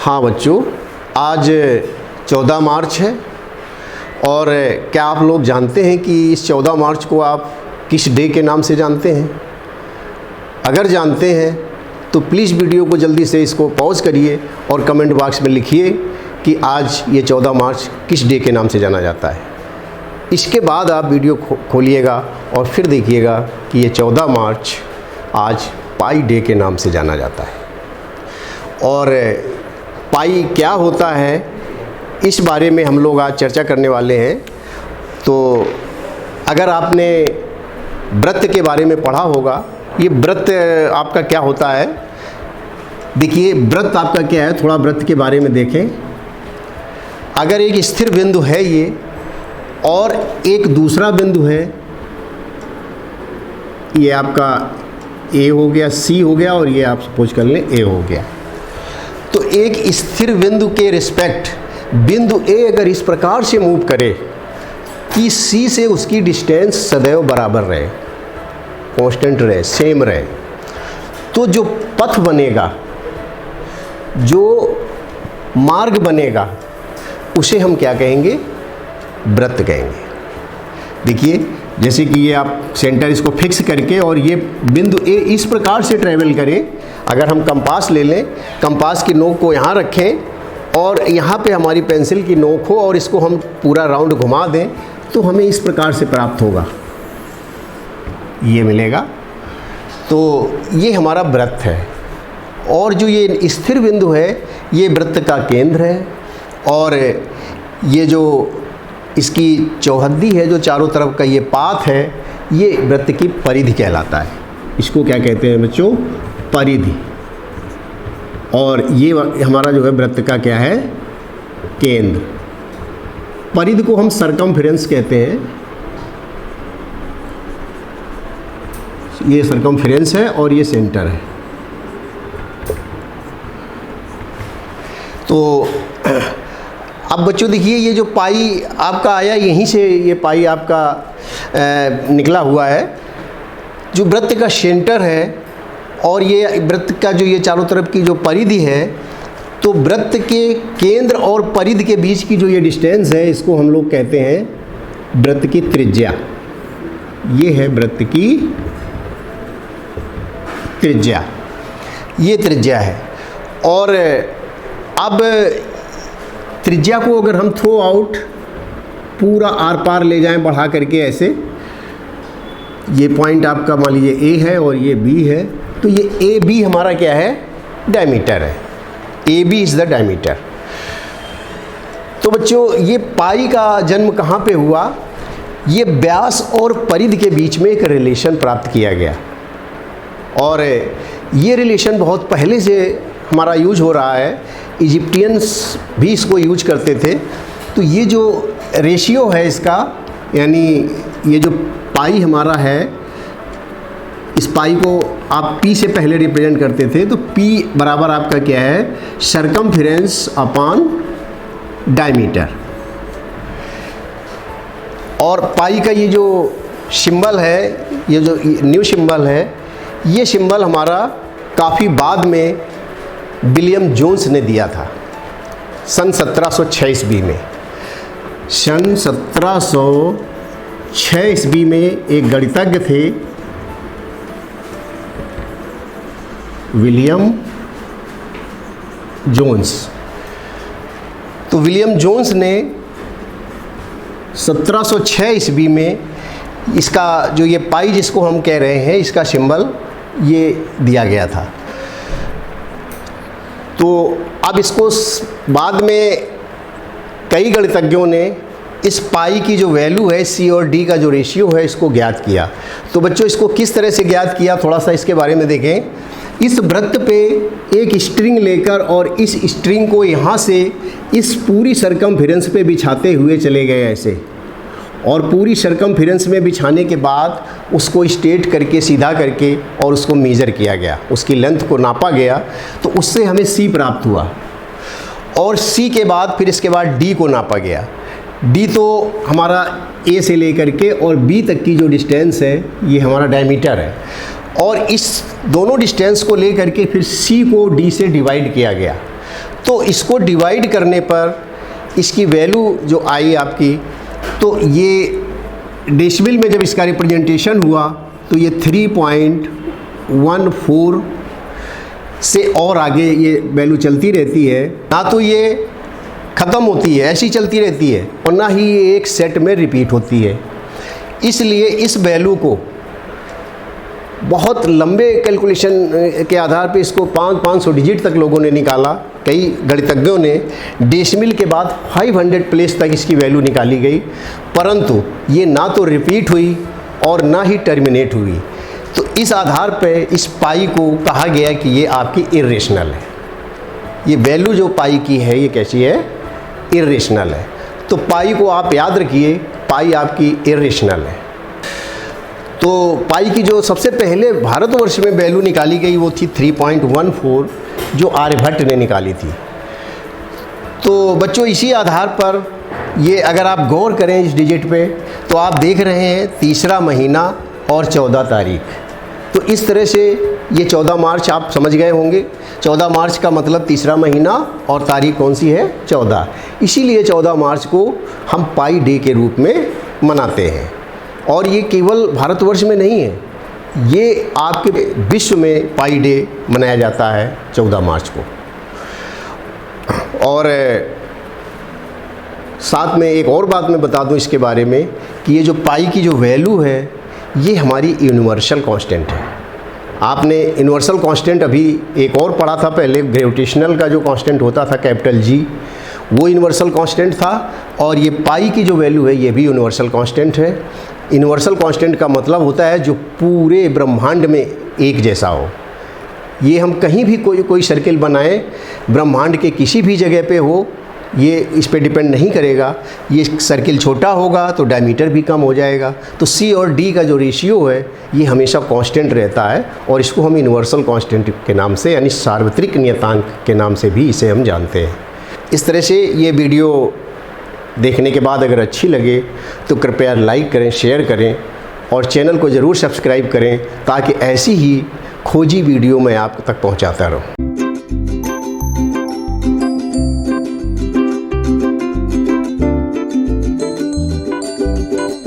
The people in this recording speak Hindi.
हाँ बच्चों, आज 14 मार्च है और क्या आप लोग जानते हैं कि इस 14 मार्च को आप किस डे के नाम से जानते हैं? अगर जानते हैं तो प्लीज़ वीडियो को जल्दी से इसको पॉज करिए और कमेंट बॉक्स में लिखिए कि आज ये 14 मार्च किस डे के नाम से जाना जाता है। इसके बाद आप वीडियो खोलिएगा और फिर देखिएगा कि ये 14 मार्च आज पाई डे के नाम से जाना जाता है। और पाई क्या होता है इस बारे में हम लोग आज चर्चा करने वाले हैं। तो अगर आपने व्रत के बारे में पढ़ा होगा, ये व्रत आपका क्या होता है, देखिए व्रत आपका क्या है, थोड़ा व्रत के बारे में देखें। अगर एक स्थिर बिंदु है ये और एक दूसरा बिंदु है, ये आपका ए हो गया, सी हो गया और ये आप सपोज कर लें ए हो गया। तो एक स्थिर बिंदु के रिस्पेक्ट बिंदु ए अगर इस प्रकार से मूव करे कि सी से उसकी डिस्टेंस सदैव बराबर रहे, कांस्टेंट रहे, सेम रहे, तो जो पथ बनेगा, जो मार्ग बनेगा, उसे हम क्या कहेंगे? व्रत कहेंगे। देखिए जैसे कि ये आप सेंटर इसको फिक्स करके और ये बिंदु ए इस प्रकार से ट्रेवल करें। अगर हम कंपास ले लें, कंपास की नोक को यहाँ रखें और यहाँ पे हमारी पेंसिल की नोक हो और इसको हम पूरा राउंड घुमा दें तो हमें इस प्रकार से प्राप्त होगा, ये मिलेगा। तो ये हमारा व्रत है और जो ये स्थिर बिंदु है ये व्रत का केंद्र है। और ये जो इसकी चौहद्दी है, जो चारों तरफ का ये पाथ है, ये व्रत की परिधि कहलाता है। इसको क्या कहते हैं बच्चों? परिधि। और ये हमारा जो है व्रत का क्या है? केंद्र। परिधि को हम सरकमफेरेंस कहते हैं। ये सरकमफेरेंस है और ये सेंटर है। तो अब बच्चों देखिए ये जो पाई आपका आया, यहीं से ये पाई आपका निकला हुआ है। जो वृत्त का सेंटर है और ये वृत्त का जो ये चारों तरफ की जो परिधि है, तो वृत्त के केंद्र और परिधि के बीच की जो ये डिस्टेंस है, इसको हम लोग कहते हैं वृत्त की त्रिज्या। ये है वृत्त की त्रिज्या, ये त्रिज्या है। और अब त्रिज्या को अगर हम थ्रो आउट पूरा आर पार ले जाएं बढ़ा करके, ऐसे ये पॉइंट आपका मान लीजिए ए है और ये बी है, तो ये ए बी हमारा क्या है? डायमीटर है। A B is the diameter. तो बच्चों ये पाई का जन्म कहाँ पे हुआ? ये व्यास और परिधि के बीच में एक रिलेशन प्राप्त किया गया और ये रिलेशन बहुत पहले से हमारा यूज हो रहा है। इजिप्टियंस भी इसको यूज करते थे। तो ये जो रेशियो है इसका, यानी ये जो पाई हमारा है, इस पाई को आप पी से पहले रिप्रेजेंट करते थे। तो पी बराबर आपका क्या है? Circumference upon diameter. और पाई का ये जो सिंबल है, ये जो न्यू सिंबल है, ये सिंबल हमारा काफ़ी बाद में विलियम जोन्स ने दिया था, सन 1706 ईस्वी में। सन 1706 ईस्वी में एक गणितज्ञ थे विलियम जोन्स। तो विलियम जोन्स ने 1706 ईस्वी में इसका जो ये पाई जिसको हम कह रहे हैं, इसका सिंबल ये दिया गया था। तो अब इसको बाद में कई गणितज्ञों ने इस पाई की जो वैल्यू है, सी और डी का जो रेशियो है, इसको ज्ञात किया। तो बच्चों इसको किस तरह से ज्ञात किया, थोड़ा सा इसके बारे में देखें। इस वृत्त पे एक स्ट्रिंग लेकर और इस स्ट्रिंग को यहाँ से इस पूरी सरकमफेरेंस पे बिछाते हुए चले गए ऐसे, और पूरी सरकमफेरेंस में बिछाने के बाद उसको स्ट्रेट करके, सीधा करके, और उसको मेज़र किया गया, उसकी लेंथ को नापा गया। तो उससे हमें सी प्राप्त हुआ और सी के बाद फिर इसके बाद डी को नापा गया। डी तो हमारा ए से लेकर के और बी तक की जो डिस्टेंस है, ये हमारा डायमीटर है। और इस दोनों डिस्टेंस को लेकर के फिर सी को डी से डिवाइड किया गया। तो इसको डिवाइड करने पर इसकी वैल्यू जो आई आपकी, तो ये डेसिबल में जब इसका रिप्रेजेंटेशन हुआ तो ये 3.14 से और आगे ये वैल्यू चलती रहती है। ना तो ये ख़त्म होती है, ऐसी चलती रहती है, और ना ही ये एक सेट में रिपीट होती है। इसलिए इस वैल्यू को बहुत लंबे कैलकुलेशन के आधार पे इसको 500 डिजिट तक लोगों ने निकाला। कई गणितज्ञों ने डेसिमल के बाद 500 प्लेस तक इसकी वैल्यू निकाली गई, परंतु ये ना तो रिपीट हुई और ना ही टर्मिनेट हुई। तो इस आधार पे इस पाई को कहा गया कि ये आपकी इर्रेशनल है। ये वैल्यू जो पाई की है ये कैसी है? इर्रेशनल है। तो पाई को आप याद रखिए, पाई आपकी इर्रेशनल है। तो पाई की जो सबसे पहले भारतवर्ष में वैल्यू निकाली गई वो थी 3.14, जो आर्यभट्ट ने निकाली थी। तो बच्चों इसी आधार पर ये अगर आप गौर करें इस डिजिट पे, तो आप देख रहे हैं तीसरा महीना और 14 तारीख। तो इस तरह से ये 14 मार्च आप समझ गए होंगे। 14 मार्च का मतलब तीसरा महीना और तारीख कौन सी है? 14। इसीलिए 14 मार्च को हम पाई डे के रूप में मनाते हैं। और ये केवल भारतवर्ष में नहीं है, ये आपके विश्व में पाई डे मनाया जाता है 14 मार्च को। और साथ में एक और बात मैं बता दूं इसके बारे में कि ये जो पाई की जो वैल्यू है ये हमारी यूनिवर्सल कांस्टेंट है। आपने यूनिवर्सल कांस्टेंट अभी एक और पढ़ा था पहले, ग्रेविटेशनल का जो कांस्टेंट होता था कैपिटल जी, वो यूनिवर्सल कांस्टेंट था। और ये पाई की जो वैल्यू है ये भी यूनिवर्सल कांस्टेंट है। यूनिवर्सल कांस्टेंट का मतलब होता है जो पूरे ब्रह्मांड में एक जैसा हो। ये हम कहीं भी कोई सर्किल बनाएं, ब्रह्मांड के किसी भी जगह पे हो, ये इस पे डिपेंड नहीं करेगा। ये सर्किल छोटा होगा तो डायमीटर भी कम हो जाएगा। तो सी और डी का जो रेशियो है ये हमेशा कांस्टेंट रहता है, और इसको हम यूनिवर्सल कांस्टेंट के नाम से, यानी सार्वत्रिक नियतांक के नाम से भी इसे हम जानते हैं। इस तरह से ये वीडियो देखने के बाद अगर अच्छी लगे तो कृपया लाइक करें, शेयर करें और चैनल को ज़रूर सब्सक्राइब करें, ताकि ऐसी ही खोजी वीडियो मैं आप तक पहुंचाता रहूं।